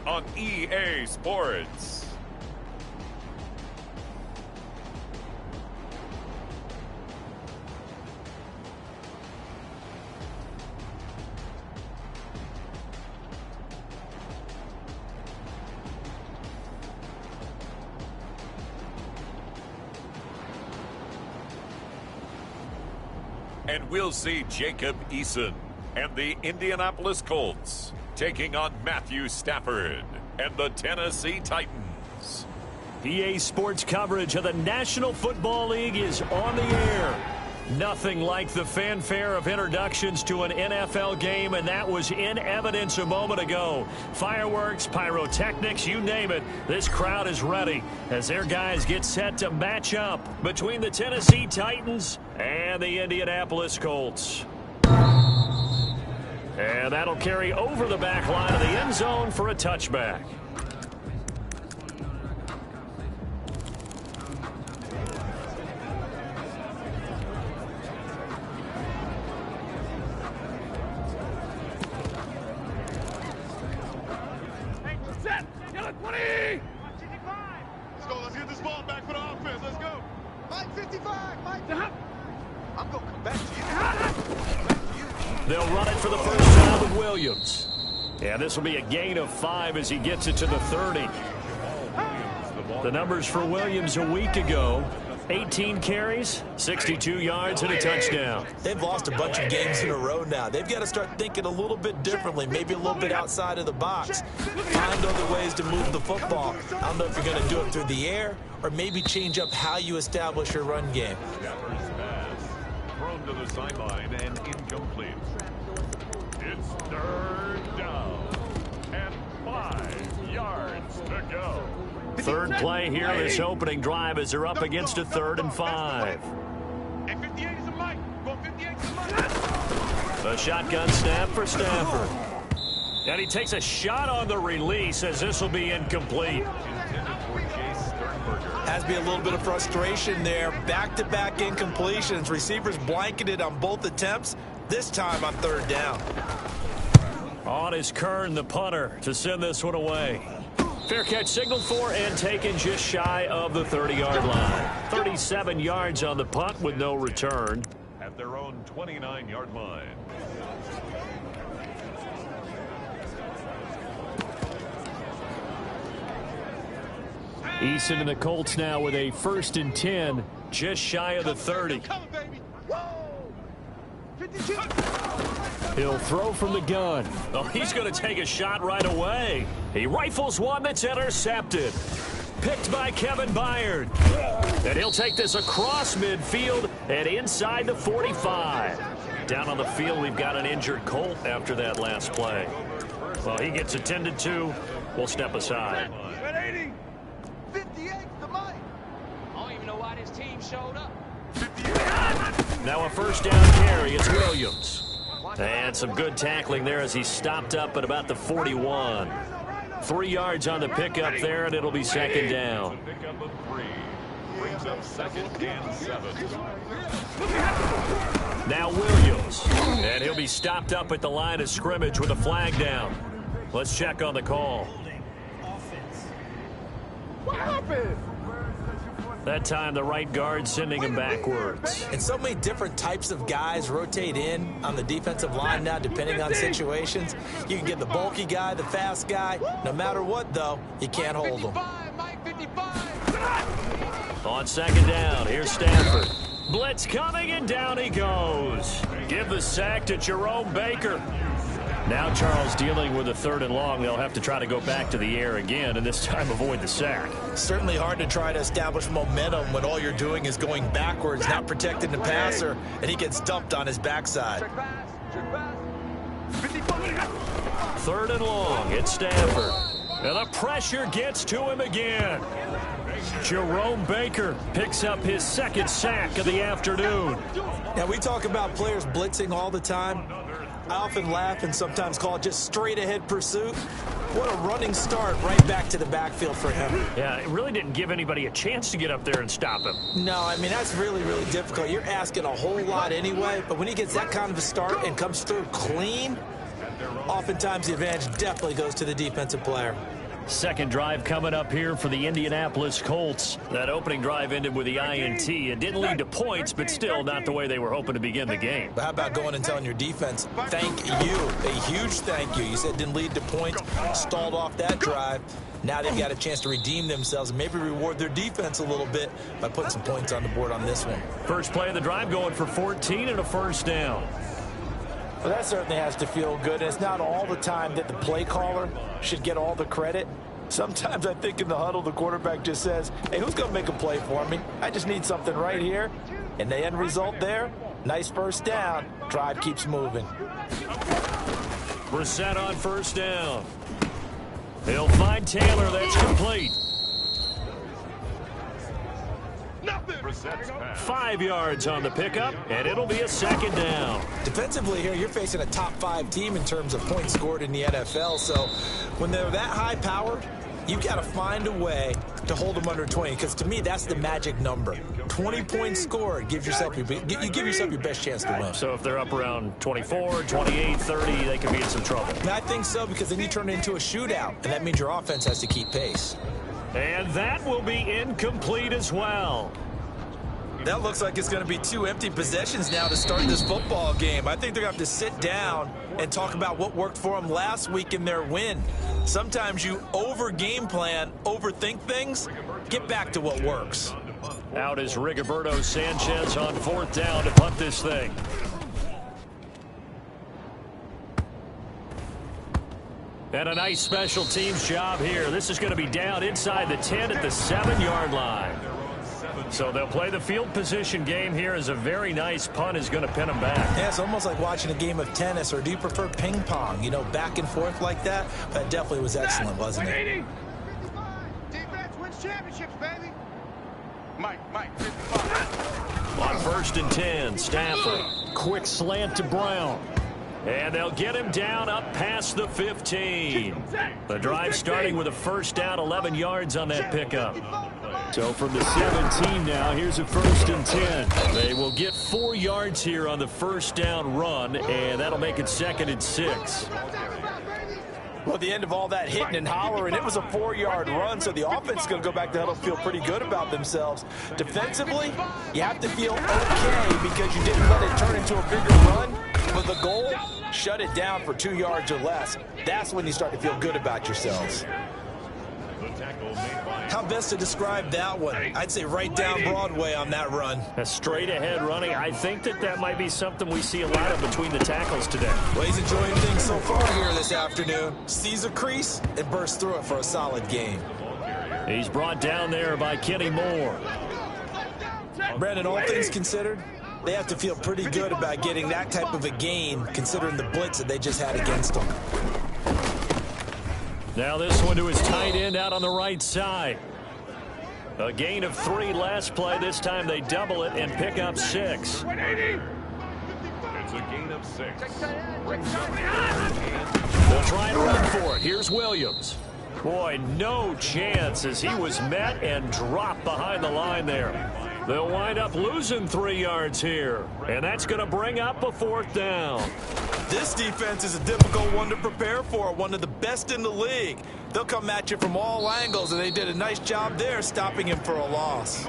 on EA Sports. And we'll see Jacob Eason and the Indianapolis Colts taking on Matthew Stafford and the Tennessee Titans. EA Sports coverage of the National Football League is on the air. Nothing like the fanfare of introductions to an NFL game, and that was in evidence a moment ago. Fireworks, pyrotechnics, you name it. This crowd is ready as their guys get set to match up between the Tennessee Titans and the Indianapolis Colts. And that'll carry over the back line of the end zone for a touchback. Let's get this ball back for the offense. Let's go. Mike 55. Mike. I'm going to come back to you. They'll run it for the first time with Williams. Yeah, this will be a gain of 5 as he gets it to the 30. The numbers for Williams a week ago: 18 carries, 62 yards, and a touchdown. They've lost a bunch of games in a row now. They've got to start thinking a little bit differently, maybe a little bit outside of the box. Find other ways to move the football. I don't know if you're going to do it through the air or maybe change up how you establish your run game. Stafford's pass thrown to the sideline and incomplete. It's third down and 5 yards to go. Third play here, this opening drive, as they're up against a 3rd and 5. And 58 is a Mike. Going 58 is a Mike. A shotgun snap for Stafford. And he takes a shot on the release as this will be incomplete. Has to be a little bit of frustration there. Back-to-back incompletions. Receivers blanketed on both attempts, this time on 3rd down. On is Kern, the punter, to send this one away. Fair catch signaled for and taken just shy of the 30-yard line. 37 yards on the punt with no return. At their own 29-yard line. Eason and the Colts now with a 1st and 10, just shy of the 30. He'll throw from the gun. Oh, he's going to take a shot right away. He rifles one that's intercepted. Picked by Kevin Byard. And he'll take this across midfield and inside the 45. Down on the field, we've got an injured Colt after that last play. Well, he gets attended to. We'll step aside. 58 the Mike. I don't even know why this team showed up. Now a 1st down carry. It's Williams. And some good tackling there as he stopped up at about the 41. 3 yards on the pickup there, and it'll be 2nd down. Pickup of 3 brings up 2nd and 7. Now Williams. And he'll be stopped up at the line of scrimmage with a flag down. Let's check on the call. What happened? That time the right guard sending him backwards. And so many different types of guys rotate in on the defensive line now, depending on situations. You can get the bulky guy, the fast guy. No matter what, though, you can't hold them. Mike 55. On 2nd down, here's Stafford. Blitz coming, and down he goes. Give the sack to Jerome Baker. Now Charles dealing with a 3rd and long. They'll have to try to go back to the air again, and this time avoid the sack. Certainly hard to try to establish momentum when all you're doing is going backwards, not protecting the passer, and he gets dumped on his backside. 3rd and long, it's Stafford. And the pressure gets to him again. Jerome Baker picks up his 2nd sack of the afternoon. Now, we talk about players blitzing all the time. I often laugh and sometimes call it just straight-ahead pursuit. What a running start right back to the backfield for him. Yeah, it really didn't give anybody a chance to get up there and stop him. No, I mean, that's really, really difficult. You're asking a whole lot anyway, but when he gets that kind of a start and comes through clean, oftentimes the advantage definitely goes to the defensive player. Second drive coming up here for the Indianapolis Colts. That opening drive ended with the INT. It didn't lead to points, but still not the way they were hoping to begin the game. But how about going and telling your defense, thank you, a huge thank you. You said it didn't lead to points, stalled off that drive. Now they've got a chance to redeem themselves and maybe reward their defense a little bit by putting some points on the board on this one. First play of the drive going for 14 and a first down. Well, that certainly has to feel good. It's not all the time that the play caller should get all the credit. Sometimes I think in the huddle, the quarterback just says, hey, who's going to make a play for me? I just need something right here. And the end result there, nice first down. Drive keeps moving. Brissett on first down. He'll find Taylor. That's complete. 5 yards on the pickup, and it'll be a second down. Defensively here, you're facing a top-5 team in terms of points scored in the NFL. So when they're that high-powered, you've got to find a way to hold them under 20, because to me, that's the magic number. 20 points scored gives yourself you give yourself your best chance to win. So if they're up around 24, 28, 30, they could be in some trouble. And I think so, because then you turn it into a shootout, and that means your offense has to keep pace. And that will be incomplete as well. That looks like it's going to be 2 empty possessions now to start this football game. I think they're going to have to sit down and talk about what worked for them last week in their win. Sometimes you over-game plan, overthink things. Get back to what works. Out is Rigoberto Sanchez on fourth down to punt this thing. And a nice special teams job here. This is going to be down inside the 10 at the 7-yard line. So they'll play the field position game here as a very nice punt is going to pin them back. Yeah, it's almost like watching a game of tennis, or do you prefer ping pong? You know, back and forth like that? That definitely was excellent, wasn't it? Defense wins championships, baby. Mike, 55. On first and 10, Stafford. Quick slant to Brown. And they'll get him down up past the 15. The drive starting with a first down, 11 yards on that pickup. So from the 17 now, here's a first and 10. They will get 4 yards here on the first down run, and that'll make it second and 6. Well, at the end of all that hitting and hollering, it was a 4-yard run, so the offense is going to go back to huddle, feel pretty good about themselves. Defensively, you have to feel okay because you didn't let it turn into a bigger run. But the goal, shut it down for 2 yards or less. That's when you start to feel good about yourselves. How best to describe that one? I'd say right down Broadway on that run. A straight ahead running. I think that might be something we see a lot of between the tackles today. Well, he's enjoying things so far here this afternoon. Sees a crease and bursts through it for a solid game. He's brought down there by Kenny Moore. Brandon, all things considered, they have to feel pretty good about getting that type of a gain considering the blitz that they just had against them. Now this one to his tight end out on the right side. A gain of 3 last play. This time they double it and pick up 6. It's a gain of 6. They'll try and run for it. Here's Williams. Boy, no chance as he was met and dropped behind the line there. They'll wind up losing 3 yards here, and that's going to bring up a 4th down. This defense is a difficult one to prepare for, one of the best in the league. They'll come at you from all angles, and they did a nice job there stopping him for a loss.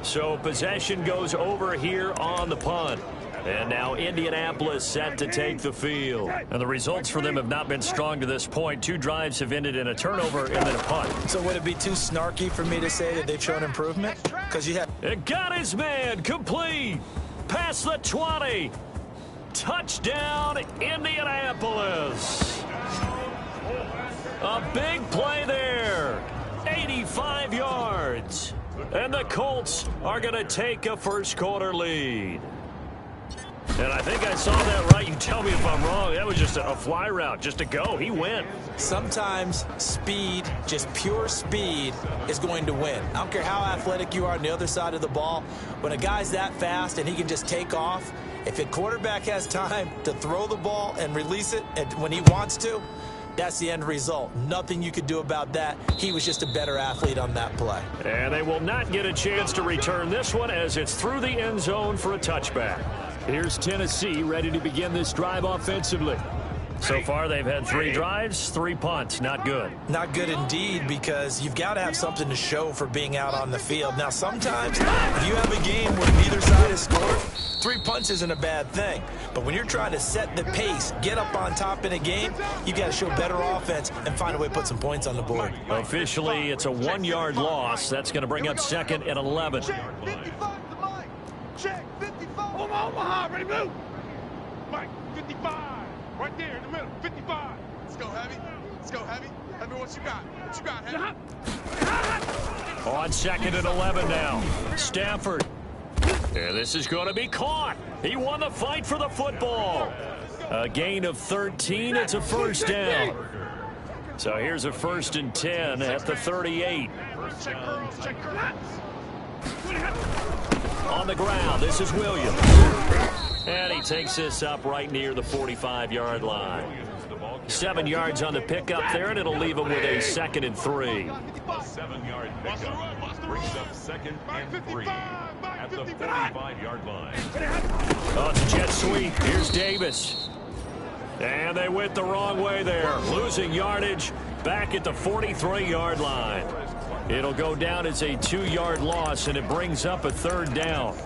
So possession goes over here on the punt. And now Indianapolis set to take the field. And the results for them have not been strong to this point. 2 drives have ended in a turnover and then a punt. So would it be too snarky for me to say that they've shown improvement? Because you have... It got his man complete. Past the 20. Touchdown, Indianapolis. A big play there. 85 yards. And the Colts are going to take a first quarter lead. And I think I saw that right. You tell me if I'm wrong. That was just a fly route, just a go. He went. Sometimes speed, just pure speed, is going to win. I don't care how athletic you are on the other side of the ball. When a guy's that fast and he can just take off, if a quarterback has time to throw the ball and release it when he wants to, that's the end result. Nothing you could do about that. He was just a better athlete on that play. And they will not get a chance to return this one as it's through the end zone for a touchback. Here's Tennessee ready to begin this drive offensively. So far, they've had 3 drives, 3 punts. Not good. Not good indeed, because you've got to have something to show for being out on the field. Now, sometimes if you have a game where neither side has scored, 3 punts isn't a bad thing. But when you're trying to set the pace, get up on top in a game, you got to show better offense and find a way to put some points on the board. Officially, it's a 1-yard loss. That's going to bring up 2nd and 11. Check 55 to Mike. Check 55. Omaha, ready, move. Mike, 55. Right there in the middle, 55. Let's go, Heavy. Let's go, Heavy. Heavy, what you got? What you got, Heavy? On 2nd and 11 now. Stafford. Yeah, this is going to be caught. He won the fight for the football. A gain of 13. It's a first down. So here's a 1st and 10 at the 38. On the ground, this is Williams. And he takes this up right near the 45-yard line. 7 yards on the pickup there, and it'll leave him with a 2nd and 3. A 7-yard pickup brings up 2nd and 3 at the 45-yard line. Oh, it's a jet sweep. Here's Davis. And they went the wrong way there, losing yardage back at the 43-yard line. It'll go down as a 2-yard loss, and it brings up a 3rd down.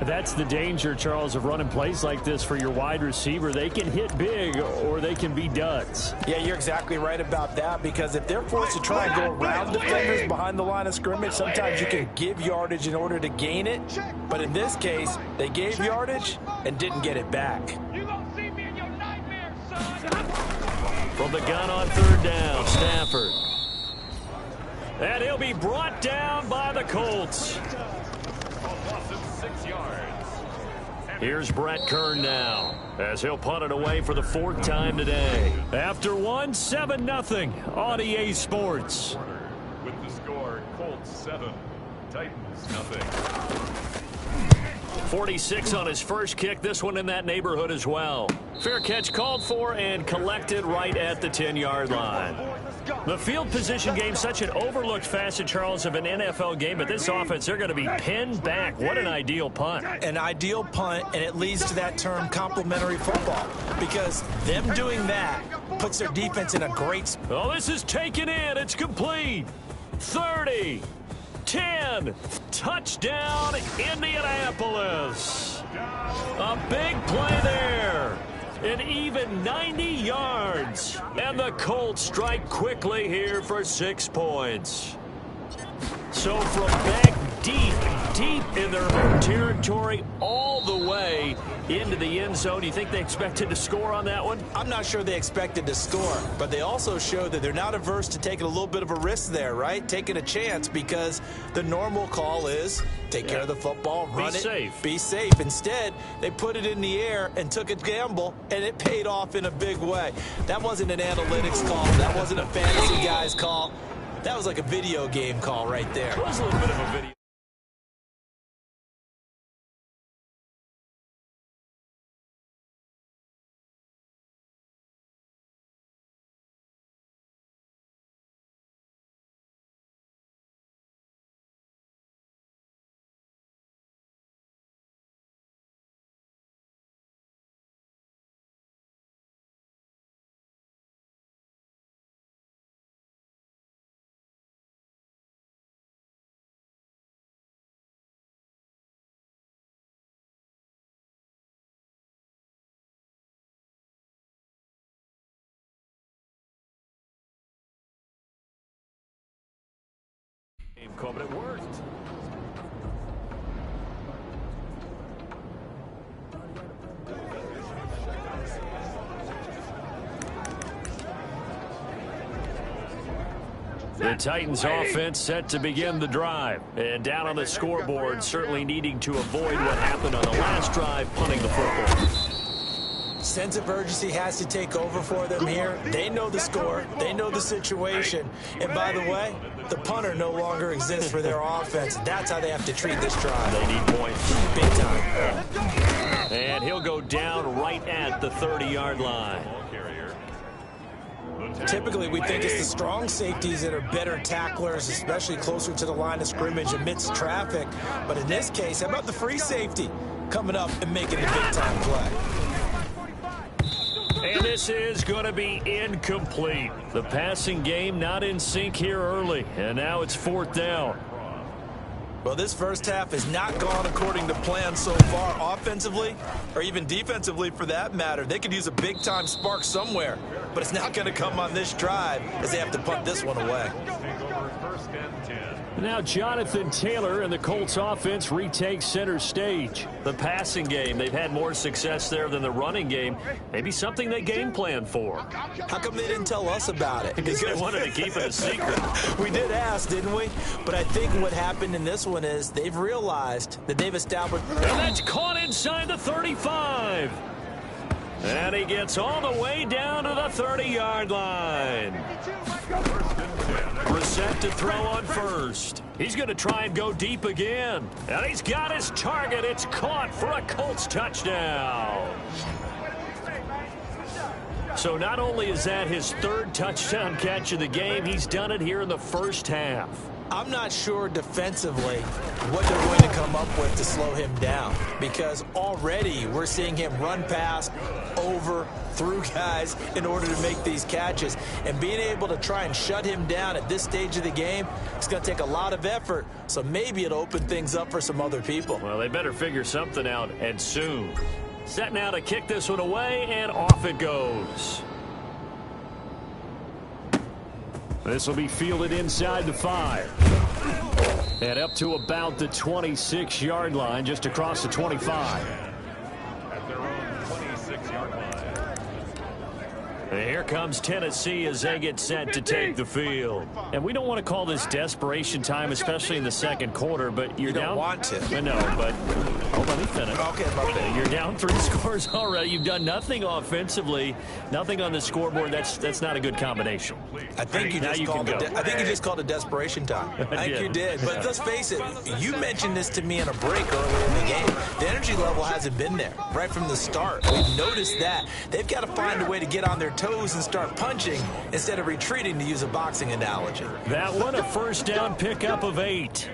That's the danger, Charles, of running plays like this for your wide receiver. They can hit big or they can be duds. Yeah, you're exactly right about that, because if they're forced to try and go around defenders behind the line of scrimmage, sometimes you can give yardage in order to gain it. But in this case, they gave yardage and didn't get it back. You gonna see me in your nightmares, son. From the gun on 3rd down, Stafford. And he'll be brought down by the Colts. Here's Brett Kern now, as he'll punt it away for the 4th time today. After 1, 7-0 on EA Sports. With the score, Colts 7, Titans nothing. 46 on his first kick, this one in that neighborhood as well. Fair catch called for and collected right at the 10-yard line. The field position game, such an overlooked facet, Charles, of an NFL game, but this offense, they're going to be pinned back. What an ideal punt. An ideal punt, and it leads to that term complementary football, because them doing that puts their defense in a great spot. Oh, this is taken in. It's complete. 30, 10, touchdown, Indianapolis. A big play there. An even 90 yards. And the Colts strike quickly here for 6 points. So from back deep in their home territory, all the way into the end zone, you think they expected to score on that one? I'm not sure they expected to score, but they also showed that they're not averse to taking a little bit of a risk there, right? Taking a chance, because the normal call is take care of the football, run it, be safe. Instead, they put it in the air and took a gamble, and it paid off in a big way. That wasn't an analytics call. That wasn't a fantasy guy's call. That was like a video game call right there. It was a little bit of a video. But it worked. The Titans offense set to begin the drive. And down on the scoreboard, certainly needing to avoid what happened on the last drive, punting the football. Sense of urgency has to take over for them here. They know the score. They know the situation. And by the way, the punter no longer exists for their offense. That's how they have to treat this drive. They need points. Big time. And he'll go down right at the 30-yard line. Typically, we think it's the strong safeties that are better tacklers, especially closer to the line of scrimmage amidst traffic. But in this case, how about the free safety coming up and making the big-time play? And this is going to be incomplete. The passing game not in sync here early, and now it's 4th down. Well, this first half has not gone according to plan so far offensively, or even defensively for that matter. They could use a big-time spark somewhere, but it's not going to come on this drive as they have to punt this one away. Now Jonathan Taylor and the Colts offense retakes center stage. The passing game, they've had more success there than the running game. Maybe something they game plan for. How come they didn't tell us about it? Because they wanted to keep it a secret. We did ask, didn't we? But I think what happened in this one is they've realized that they've established. And that's caught inside the 35. And he gets all the way down to the 30-yard line. Brissett to throw on first. He's going to try and go deep again. And he's got his target. It's caught for a Colts touchdown. So not only is that his 3rd touchdown catch of the game, he's done it here in the first half. I'm not sure defensively what they're going to come up with to slow him down, because already we're seeing him run past, over, through guys in order to make these catches. And being able to try and shut him down at this stage of the game, it's going to take a lot of effort. So maybe it'll open things up for some other people. Well, they better figure something out, and soon. Set now to kick this one away, and off it goes. This will be fielded inside the 5. And up to about the 26-yard line, just across the 25. At their own 26-yard line. And here comes Tennessee as they get set to take the field. And we don't want to call this desperation time, especially in the second quarter, but you're down. You don't want to. No, but hold on, let me finish. Okay, my bad. You're down 3 scores already. You've done nothing offensively, nothing on the scoreboard. That's not a good combination. I think you just called it desperation time. I think you did. But let's face it, you mentioned this to me in a break earlier in the game. The energy level hasn't been there right from the start. We've noticed that. They've got to find a way to get on their toes and start punching instead of retreating, to use a boxing analogy. That one a first down pickup of 8.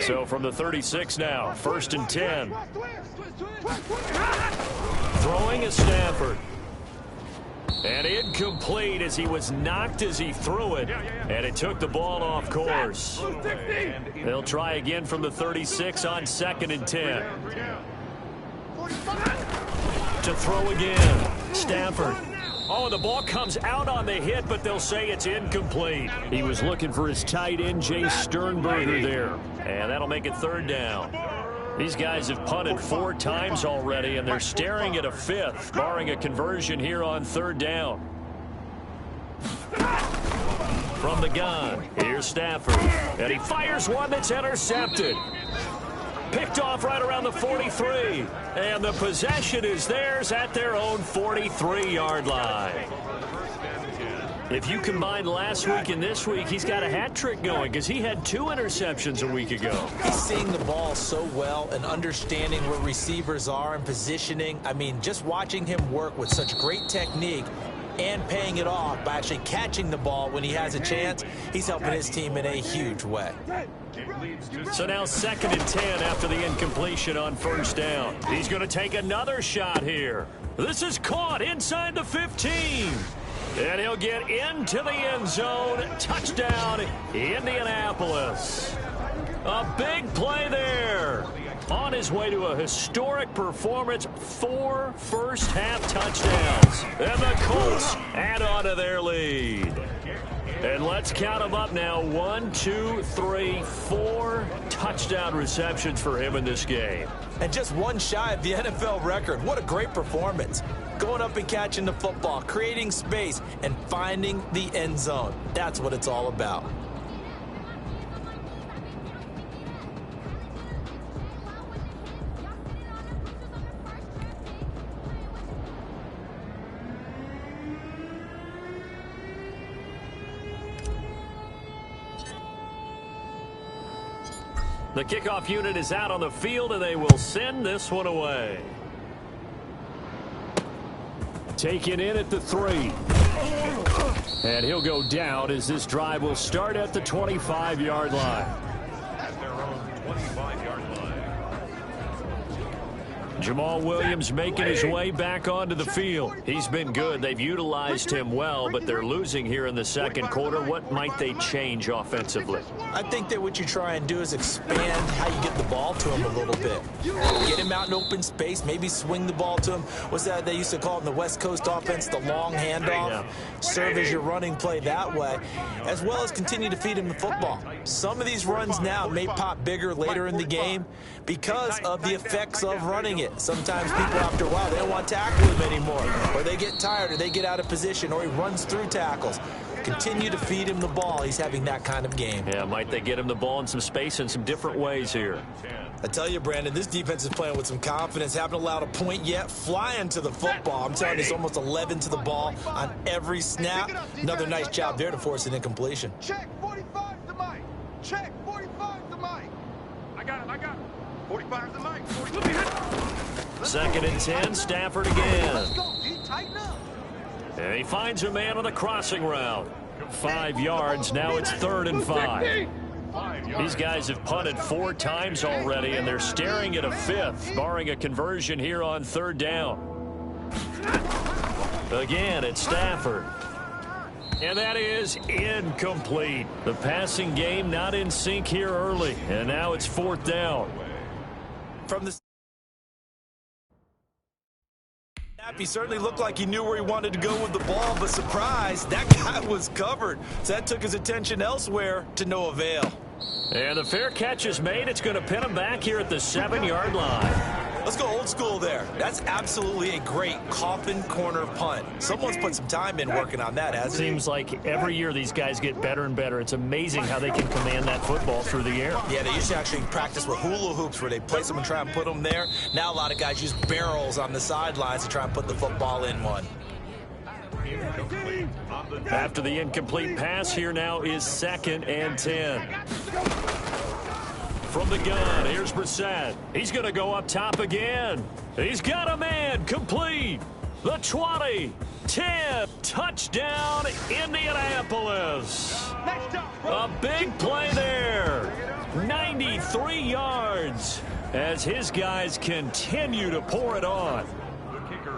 So from the 36 now, 1st and 10. Throwing is Stafford. And incomplete as he was knocked as he threw it. And it took the ball off course. They'll try again from the 36 on 2nd and 10. To throw again. Stafford. Oh, the ball comes out on the hit, but they'll say it's incomplete. He was looking for his tight end, Jay Sternberger, there. And that'll make it 3rd down. These guys have punted 4 times already, and they're staring at a 5th, barring a conversion here on 3rd down. From the gun, here's Stafford. And he fires one that's intercepted. Picked off right around the 43. And the possession is theirs at their own 43-yard line. If you combine last week and this week, he's got a hat trick going because he had 2 interceptions a week ago. He's seeing the ball so well and understanding where receivers are and positioning. I mean, just watching him work with such great technique and paying it off by actually catching the ball when he has a chance, he's helping his team in a huge way. So now 2nd and 10 after the incompletion on 1st down. He's going to take another shot here. This is caught inside the 15. And he'll get into the end zone. Touchdown, Indianapolis. A big play there. On his way to a historic performance, 4 first-half touchdowns. And the Colts add on to their lead. And let's count them up now. 1, 2, 3, 4 touchdown receptions for him in this game. And just 1 shy of the NFL record. What a great performance. Going up and catching the football, creating space, and finding the end zone. That's what it's all about. The kickoff unit is out on the field, and they will send this one away. Taken in at the 3. And he'll go down as this drive will start at the 25-yard line. At their own 25-yard line. Jamal Williams making his way back onto the field. He's been good. They've utilized him well, but they're losing here in the second quarter. What might they change offensively? I think that what you try and do is expand how you get the ball to him a little bit. Get him out in open space, maybe swing the ball to him. What's that they used to call it in the West Coast offense, the long handoff? Yeah. Serve as your running play that way, as well as continue to feed him the football. Some of these runs now may pop bigger later in the game because of the effects of running it. Sometimes people, after a while, they don't want to tackle him anymore, or they get tired, or they get out of position, or he runs through tackles. Continue to feed him the ball. He's having that kind of game. Yeah, might they get him the ball in some space in some different ways here? I tell you, Brandon, this defense is playing with some confidence. Haven't allowed a point yet. Flying to the football. I'm telling you, it's almost 11 to the ball on every snap. Another nice job there to force an incompletion. Check 45 to Mike. Check 45 to Mike. I got it. 45 to Mike. 45. Second and 10, Stafford again. Let's go, D. Tighten up. And he finds a man on the crossing route. 5 yards, now it's 3rd and 5. These guys have punted 4 times already, and they're staring at a 5th, barring a conversion here on 3rd down. Again, it's Stafford. And that is incomplete. The passing game not in sync here early, and now it's 4th down. From the he certainly looked like he knew where he wanted to go with the ball, but surprise, that guy was covered. So that took his attention elsewhere to no avail. And the fair catch is made. It's going to pin him back here at the 7-yard line. Let's go old school there. That's absolutely a great coffin corner punt. Someone's put some time in working on that, hasn't he? Seems like every year these guys get better and better. It's amazing how they can command that football through the air. Yeah, they used to actually practice with hula hoops where they place them and try and put them there. Now a lot of guys use barrels on the sidelines to try and put the football in one. After the incomplete pass, here now is 2nd and 10. From the gun, here's Brissett. He's going to go up top again. He's got a man, complete. The 20, 10, touchdown, Indianapolis. A big play there. 93 yards as his guys continue to pour it on.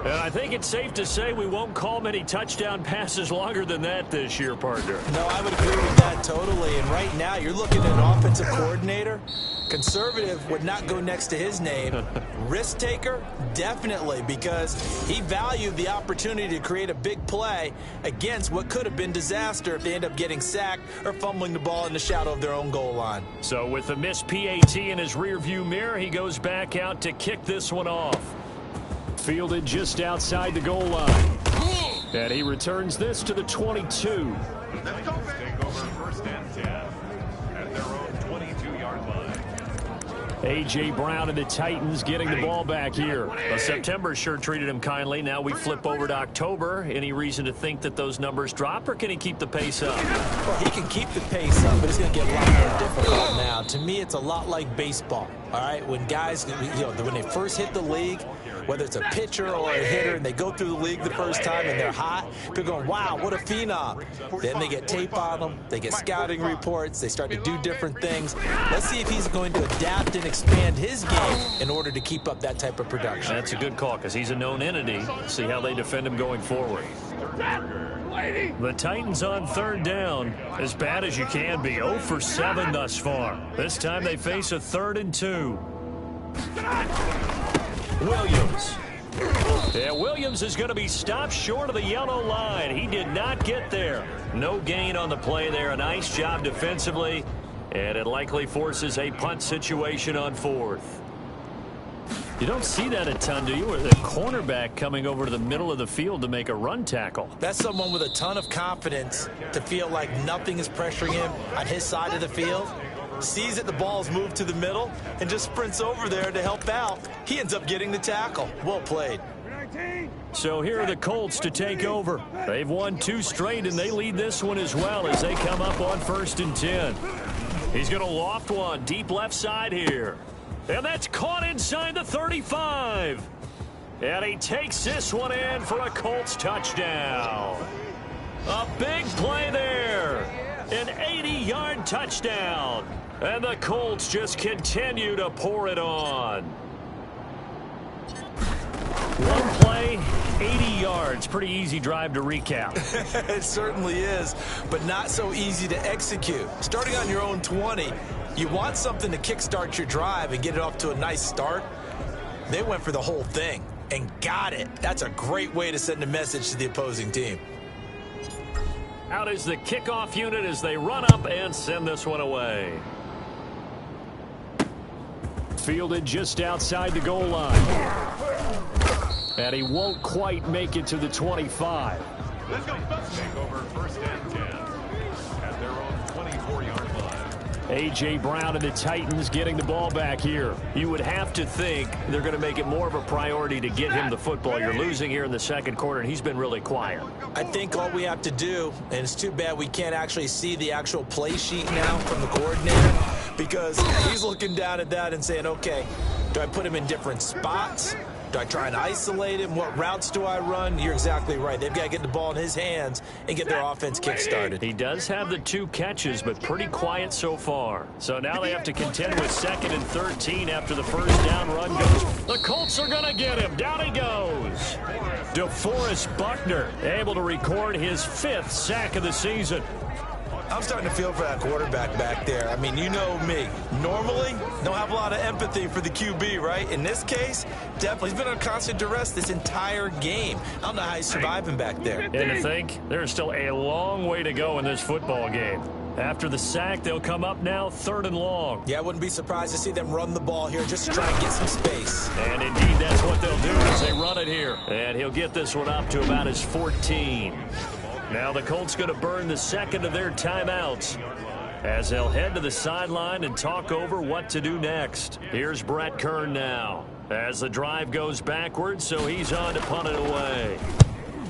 And I think it's safe to say we won't call many touchdown passes longer than that this year, partner. No, I would agree with that totally. And right now, you're looking at an offensive coordinator. Conservative would not go next to his name. Risk taker, definitely, because he valued the opportunity to create a big play against what could have been disaster if they end up getting sacked or fumbling the ball in the shadow of their own goal line. So with the missed PAT in his rearview mirror, he goes back out to kick this one off. Fielded just outside the goal line. And he returns this to the 22. Let's take over 1st and 10 at their own 22-yard line. A.J. Brown and the Titans getting the ball back here. Well, September sure treated him kindly. Now we flip over to October. Any reason to think that those numbers drop, or can he keep the pace up? Well, he can keep the pace up, but it's going to get a lot more difficult now. To me, it's a lot like baseball, all right? When guys, when they first hit the league, whether it's a pitcher or a hitter, and they go through the league the first time and they're hot, people going, wow, what a phenom. Then they get tape on them, they get scouting reports, they start to do different things. Let's see if he's going to adapt and expand his game in order to keep up that type of production. That's a good call because he's a known entity. See how they defend him going forward. The Titans on 3rd down, as bad as you can be, 0 for 7 thus far. This time they face a 3rd and 2. Williams. Yeah, Williams is going to be stopped short of the yellow line. He did not get there. No gain on the play there. A nice job defensively, and it likely forces a punt situation on 4th. You don't see that a ton, do you? Or the cornerback coming over to the middle of the field to make a run tackle. That's someone with a ton of confidence to feel like nothing is pressuring him on his side of the field. Sees that the ball's moved to the middle and just sprints over there to help out. He ends up getting the tackle. Well played. So here are the Colts to take over. They've won 2 straight, and they lead this one as well as they come up on 1st and 10. He's going to loft one deep left side here. And that's caught inside the 35. And he takes this one in for a Colts touchdown. A big play there. An 80-yard touchdown. And the Colts just continue to pour it on. One play, 80 yards. Pretty easy drive to recap. It certainly is, but not so easy to execute. Starting on your own 20, you want something to kickstart your drive and get it off to a nice start. They went for the whole thing and got it. That's a great way to send a message to the opposing team. Out is the kickoff unit as they run up and send this one away. Fielded just outside the goal line. And he won't quite make it to the 25. Let's go. Take over 1st and 10 at their own 24-yard line. A.J. Brown and the Titans getting the ball back here. You would have to think they're going to make it more of a priority to get him the football. You're losing here in the second quarter, and he's been really quiet. I think all we have to do, and it's too bad we can't actually see the actual play sheet now from the coordinator, because he's looking down at that and saying, okay, do I put him in different spots? Do I try and isolate him? What routes do I run? You're exactly right. They've got to get the ball in his hands and get their offense kick-started. He does have the 2 catches, but pretty quiet so far. So now they have to contend with 2nd and 13 after the first down run goes. The Colts are going to get him. Down he goes. DeForest Buckner able to record his 5th sack of the season. I'm starting to feel for that quarterback back there. I mean, you know me. Normally, don't have a lot of empathy for the QB, right? In this case, definitely. He's been on constant duress this entire game. I don't know how he's surviving back there. And to think, there's still a long way to go in this football game. After the sack, they'll come up now 3rd and long. Yeah, I wouldn't be surprised to see them run the ball here just to try and get some space. And indeed, that's what they'll do as they run it here. And he'll get this one up to about his 14. Now the Colts going to burn the 2nd of their timeouts as they'll head to the sideline and talk over what to do next. Here's Brett Kern now as the drive goes backwards, so he's on to punt it away.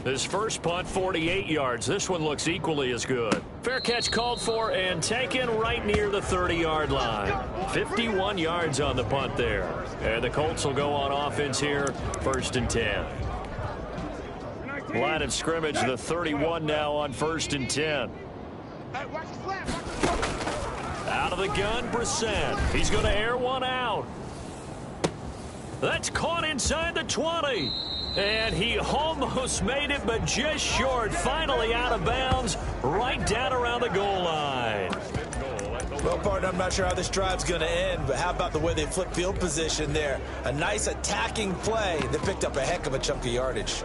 His first punt, 48 yards. This one looks equally as good. Fair catch called for and taken right near the 30-yard line. 51 yards on the punt there. And the Colts will go on offense here, 1st and 10. Line of scrimmage, the 31 now on 1st and 10. Out of the gun, Brissett. He's going to air one out. That's caught inside the 20. And he almost made it, but just short. Finally out of bounds, right down around the goal line. Well, partner, I'm not sure how this drive's going to end, but how about the way they flip field position there? A nice attacking play that picked up a heck of a chunk of yardage.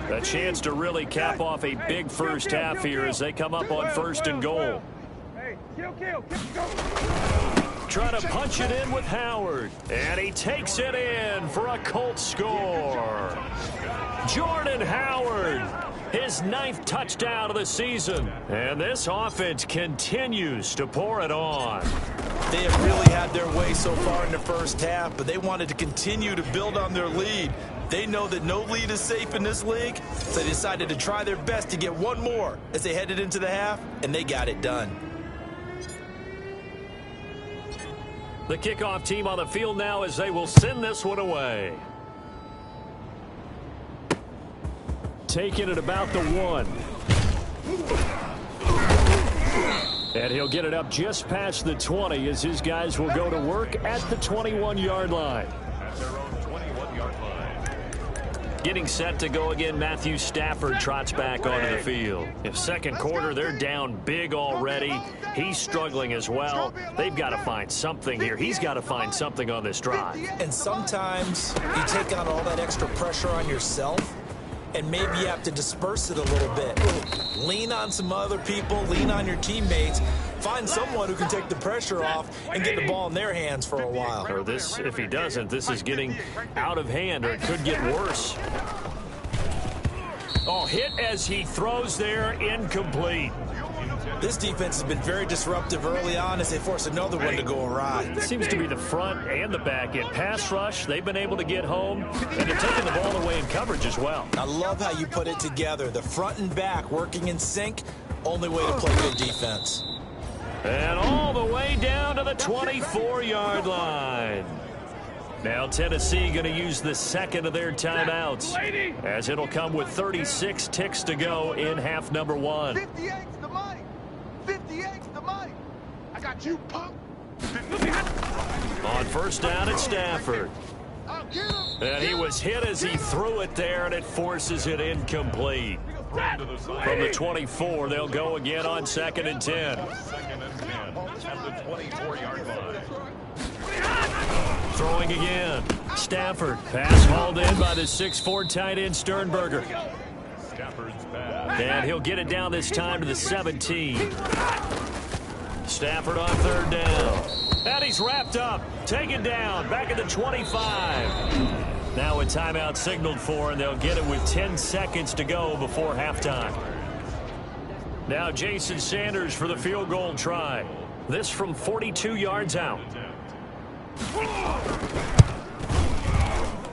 A chance to really cap off a big first half here as they come up on 1st and goal. Trying to punch it in with Howard. And he takes it in for a Colts score. Jordan Howard, his 9th touchdown of the season. And this offense continues to pour it on. They have really had their way so far in the first half, but they wanted to continue to build on their lead. They know that no lead is safe in this league, so they decided to try their best to get one more as they headed into the half, and they got it done. The kickoff team on the field now as they will send this one away. Taking it about the 1. And he'll get it up just past the 20 as his guys will go to work at the 21-yard line. At their own 21-yard line. Getting set to go again, Matthew Stafford trots back onto the field. In second quarter, they're down big already. He's struggling as well. They've got to find something here. He's got to find something on this drive. And sometimes you take on all that extra pressure on yourself, and maybe you have to disperse it a little bit. Lean on some other people, lean on your teammates, find someone who can take the pressure off and get the ball in their hands for a while. Or this, if he doesn't, this is getting out of hand, or it could get worse. Oh, hit as he throws there, incomplete. This defense has been very disruptive early on as they force another one to go awry. It seems to be the front and the back end. Pass rush, they've been able to get home, and they're taking the ball away in coverage as well. I love how you put it together. The front and back working in sync, only way to play good defense. And all the way down to the 24-yard line. Now Tennessee going to use the 2nd of their timeouts as it'll come with 36 ticks to go in half number 1. 58's the money. 58's the money. I got you, punk. On first down, it's Stafford. And he was hit as he threw it there, and it forces it incomplete. From the 24, they'll go again on 2nd and 10. 2nd and 10 at the 24-yard line. Throwing again. Stafford. Pass hauled in by the 6'4" tight end Sternberger. Stafford's pass. And he'll get it down this time to the 17. Stafford on 3rd down. And he's wrapped up. Taken down. Back at the 25. Now a timeout signaled for, and they'll get it with 10 seconds to go before halftime. Now Jason Sanders for the field goal try. This from 42 yards out.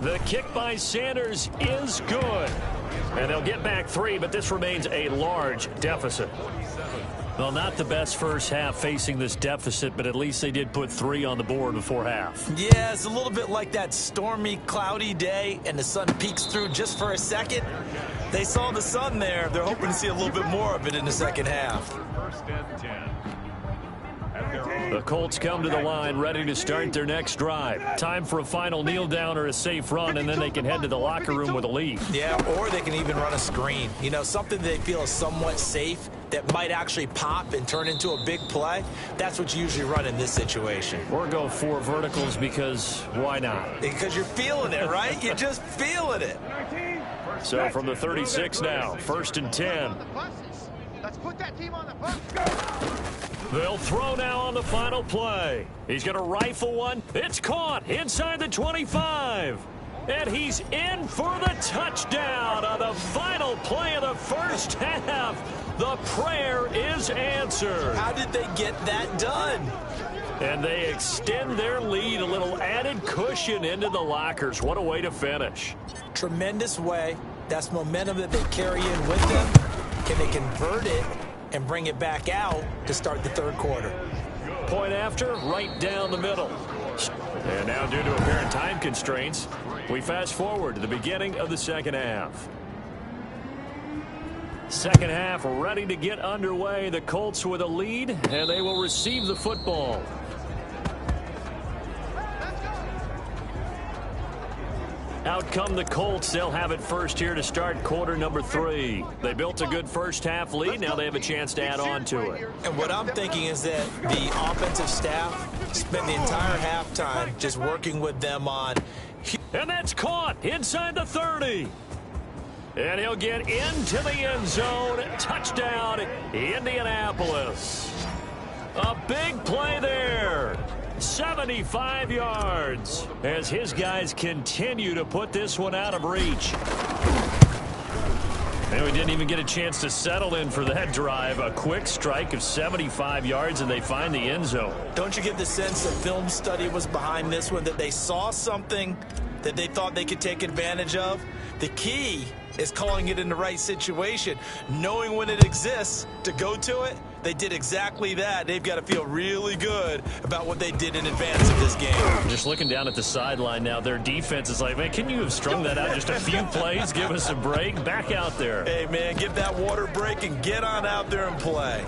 The kick by Sanders is good. And they'll get back 3, but this remains a large deficit. Well, not the best first half facing this deficit, but at least they did put 3 on the board before half. Yeah, it's a little bit like that stormy, cloudy day, and the sun peeks through just for a second. They saw the sun there. They're hoping to see a little bit more of it in the second half. 1st and 10. The Colts come to the line ready to start their next drive. Time for a final kneel down or a safe run, and then they can head to the locker room with a lead. Yeah, or they can even run a screen. You know, something they feel is somewhat safe that might actually pop and turn into a big play. That's what you usually run in this situation. Or go 4 verticals because why not? Because you're feeling it, right? You're just feeling it. So from the 36 now, 1st and 10. Let's put that team on the bus. They'll throw now on the final play. He's going to rifle one. It's caught inside the 25. And he's in for the touchdown on the final play of the first half. The prayer is answered. How did they get that done? And they extend their lead, a little added cushion into the lockers. What a way to finish. Tremendous way. That's momentum that they carry in with them. Can they convert it and bring it back out to start the 3rd quarter? Point after, right down the middle. And now due to apparent time constraints, we fast forward to the beginning of the second half. Second half ready to get underway. The Colts with a lead, and they will receive the football. Out come the Colts. They'll have it first here to start quarter number 3. They built a good first half lead. Now they have a chance to add on to it. And what I'm thinking is that the offensive staff spent the entire halftime just working with them on. And that's caught inside the 30. And he'll get into the end zone. Touchdown, Indianapolis. A big play there. 75 yards as his guys continue to put this one out of reach. And we didn't even get a chance to settle in for that drive. A quick strike of 75 yards, and they find the end zone. Don't you get the sense that film study was behind this one, that they saw something that they thought they could take advantage of? The key is calling it in the right situation, knowing when it exists to go to it. They did exactly that. They've got to feel really good about what they did in advance of this game. Just looking down at the sideline now, their defense is like, man, can you have strung that out just a few plays? Give us a break. Back out there. Hey, man, give that water break and get on out there and play.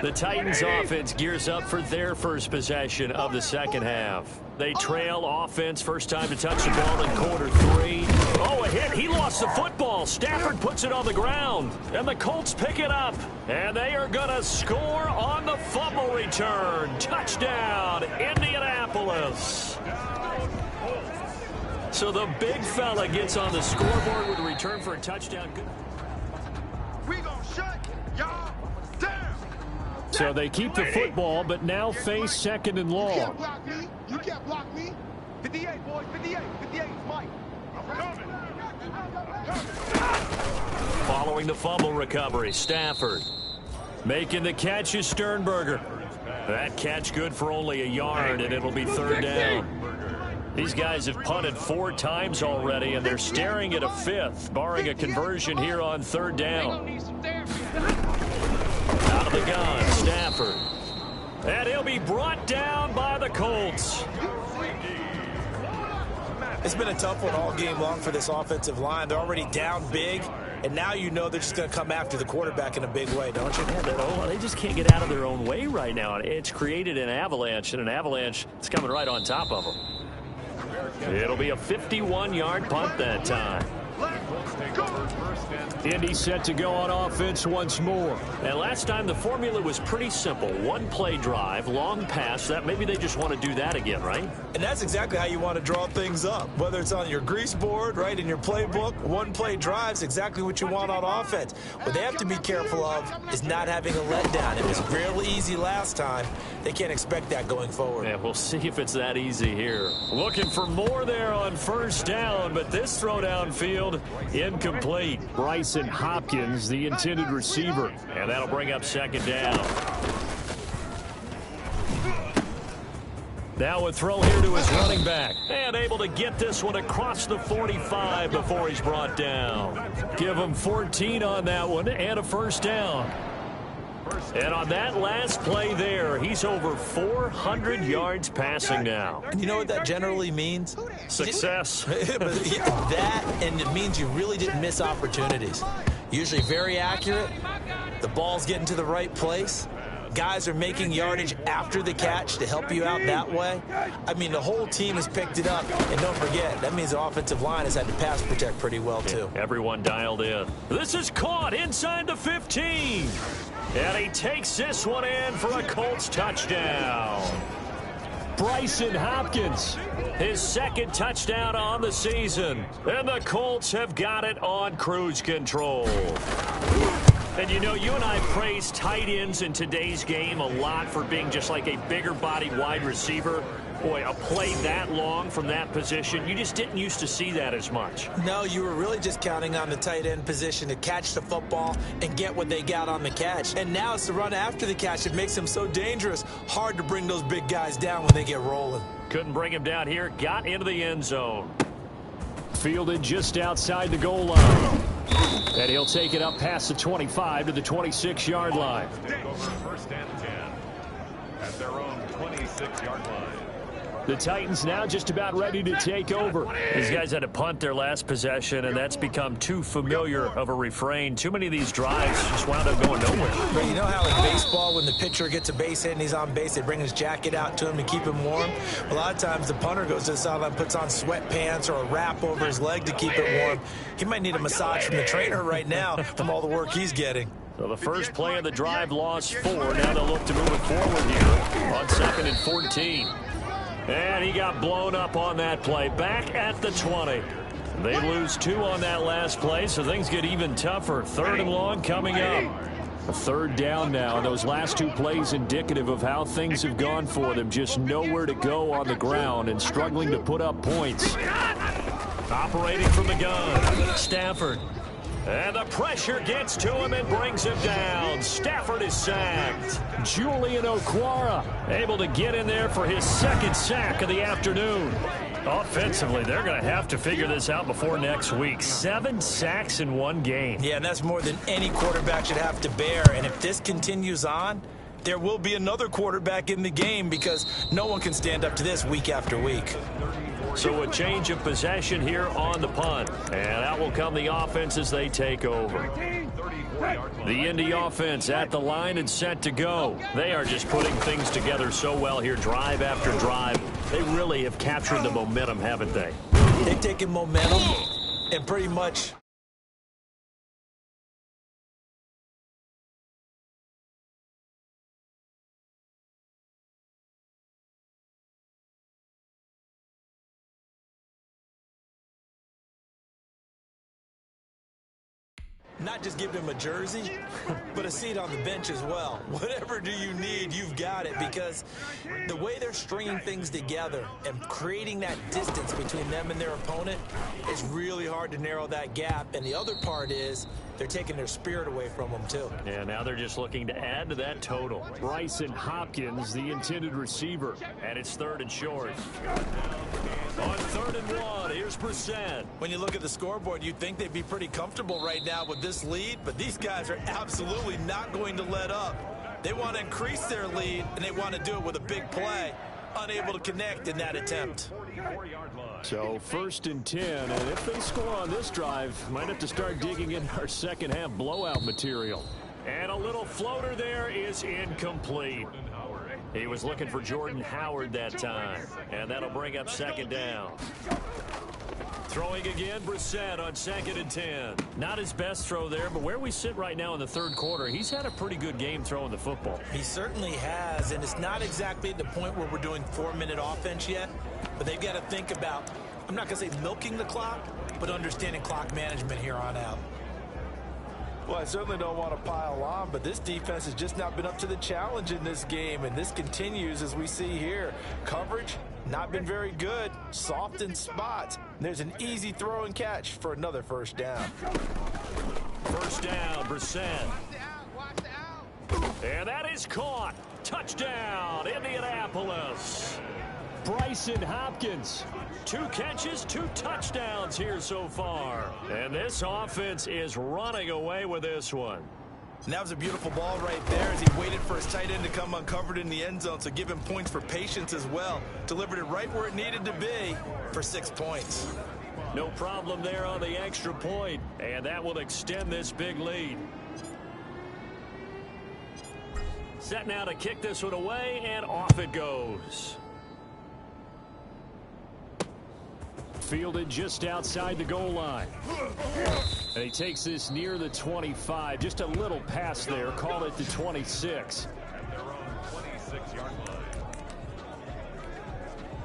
The Titans offense gears up for their first possession of the second half. They trail offense, first time to touch the ball in quarter 3. Oh, a hit. He lost the football. Stafford puts it on the ground. And the Colts pick it up. And they are going to score on the fumble return. Touchdown, Indianapolis. So the big fella gets on the scoreboard with a return for a touchdown. We gonna shut y'all down. So they keep the football, but now face 2nd and You long. can't block me. You can't block me. 58, boys. 58. 58 is Mike. I'm coming. Following the fumble recovery, Stafford. Making the catch is Sternberger. That catch good for only a yard, and it'll be 3rd down. These guys have punted 4 times already, and they're staring at a 5th, barring a conversion here on 3rd down. Out of the gun, Stafford. And he'll be brought down by the Colts. It's been a tough one all game long for this offensive line. They're already down big, and now you know they're just going to come after the quarterback in a big way, don't you? Yeah, they just can't get out of their own way right now. It's created an avalanche, and an avalanche is coming right on top of them. It'll be a 51-yard punt that time. Indy set to go on offense once more. And last time the formula was pretty simple. One play drive, long pass. That maybe they just want to do that again, right? And that's exactly how you want to draw things up. Whether it's on your grease board, right, in your playbook, one play drive's exactly what you want on offense. What they have to be careful of is not having a letdown. It was real easy last time. They can't expect that going forward. Yeah, we'll see if it's that easy here. Looking for more there on first down, but this throw downfield incomplete. Bryson Hopkins, the intended receiver, and that'll bring up second down. Now a throw here to his running back, and able to get this one across the 45 before he's brought down. Give him 14 on that one and a first down. And on that last play there, he's over 400 yards passing now. And you know what that generally means? Success. That, and it means you really didn't miss opportunities. Usually very accurate. The ball's getting to the right place. Guys are making yardage after the catch to help you out that way. I mean, the whole team has picked it up. And don't forget, that means the offensive line has had to pass protect pretty well, too. Everyone dialed in. This is caught inside the 15. And he takes this one in for a Colts touchdown. Bryson Hopkins, his second touchdown on the season. And the Colts have got it on cruise control. And you know, you and I praise tight ends in today's game a lot for being just like a bigger body wide receiver. Boy, a play that long from that position, you just didn't used to see that as much. No, you were really just counting on the tight end position to catch the football and get what they got on the catch. And now it's the run after the catch that makes them so dangerous. Hard to bring those big guys down when they get rolling. Couldn't bring him down here. Got into the end zone. Fielded just outside the goal line. And he'll take it up past the 25 to the 26-yard line. Take over first and 10 at their own 26-yard line. The Titans now just about ready to take over. These guys had to punt their last possession, and that's become too familiar of a refrain. Too many of these drives just wound up going nowhere. But you know how in baseball, when the pitcher gets a base hit and he's on base, they bring his jacket out to him to keep him warm? A lot of times the punter goes to the sideline, puts on sweatpants or a wrap over his leg to keep it warm. He might need a massage from the trainer right now from all the work he's getting. So the first play of the drive lost 4. Now they'll look to move it forward here on 2nd and 14. And he got blown up on that play. Back at the 20. They lose 2 on that last play, so things get even tougher. 3rd and long coming up. A 3rd down now, and those last 2 plays indicative of how things have gone for them. Just nowhere to go on the ground and struggling to put up points. Operating from the gun, Stafford. And the pressure gets to him and brings him down. Stafford is sacked. Julian Okwara able to get in there for his 2nd sack of the afternoon. Offensively, they're going to have to figure this out before next week. 7 sacks in 1 game. Yeah, and that's more than any quarterback should have to bear. And if this continues on, there will be another quarterback in the game because no one can stand up to this week after week. So a change of possession here on the punt. And out will come the offense as they take over. The Indy offense at the line and set to go. They are just putting things together so well here, drive after drive. They really have captured the momentum, haven't they? They've taken momentum and pretty much... not just give him a jersey, but a seat on the bench as well. Whatever do you need, you've got it, because the way they're stringing things together and creating that distance between them and their opponent is really hard to narrow that gap. And the other part is they're taking their spirit away from them, too. Yeah, now they're just looking to add to that total. Bryson Hopkins, the intended receiver, and it's 3rd and short. On 3rd and 1, here's Brissett. When you look at the scoreboard, you'd think they'd be pretty comfortable right now with this lead, but these guys are absolutely not going to let up. They want to increase their lead, and they want to do it with a big play. Unable to connect in that attempt. So 1st and 10, and if they score on this drive, might have to start digging in our second half blowout material. And a little floater there is incomplete. He was looking for Jordan Howard that time, and that'll bring up second down. Throwing again, Brissett on 2nd and 10. Not his best throw there, but where we sit right now in the third quarter, he's had a pretty good game throwing the football. He certainly has, and it's not exactly at the point where we're doing 4-minute offense yet, but they've got to think about, I'm not going to say milking the clock, but understanding clock management here on out. Well, I certainly don't want to pile on, but this defense has just not been up to the challenge in this game, and this continues as we see here. Coverage, not been very good. Soft in spots. There's an easy throw and catch for another first down. First down, Brissett. And that is caught. Touchdown, Indianapolis. Brycen Hopkins. 2 catches, 2 touchdowns here so far. And this offense is running away with this one. And that was a beautiful ball right there as he waited for his tight end to come uncovered in the end zone, so give him points for patience as well. Delivered it right where it needed to be for 6 points. No problem there on the extra point, and that will extend this big lead. Set now to kick this one away, and off it goes. Fielded just outside the goal line. And he takes this near the 25. Just a little pass there. Call it the 26. At their own 26-yard line.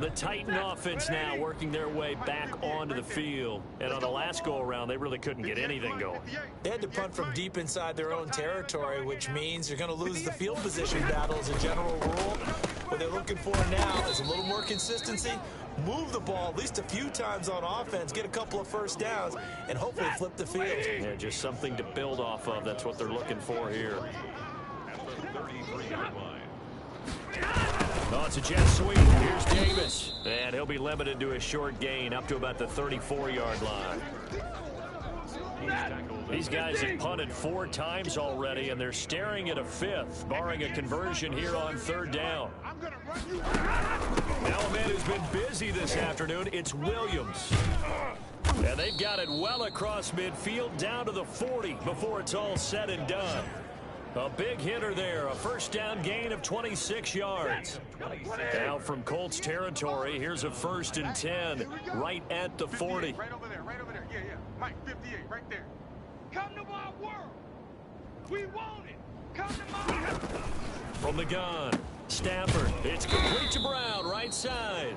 The Titan offense now working their way back onto the field. And on the last go-around, they really couldn't get anything going. They had to punt from deep inside their own territory, which means you're going to lose the field position battle as a general rule. What they're looking for now is a little more consistency, move the ball at least a few times on offense, get a couple of first downs, and hopefully flip the field. Yeah, just something to build off of. That's what they're looking for here. At the 33-yard line. Oh, it's a jet sweep. Here's Davis. And he'll be limited to a short gain up to about the 34-yard line. These guys have punted 4 times already, and they're staring at a 5th, barring a conversion here on 3rd down. Now a man who's been busy this afternoon, it's Williams. And they've got it well across midfield down to the 40 before it's all said and done. A big hitter there, a first down gain of 26 yards. Now from Colts territory, here's a 1st and 10 right at the 40. Right over there, right over there. Yeah, yeah. Mike, 58, right there. Come to my world. We want it. Come to my world. From the gun, Stafford. It's complete to Brown, right side.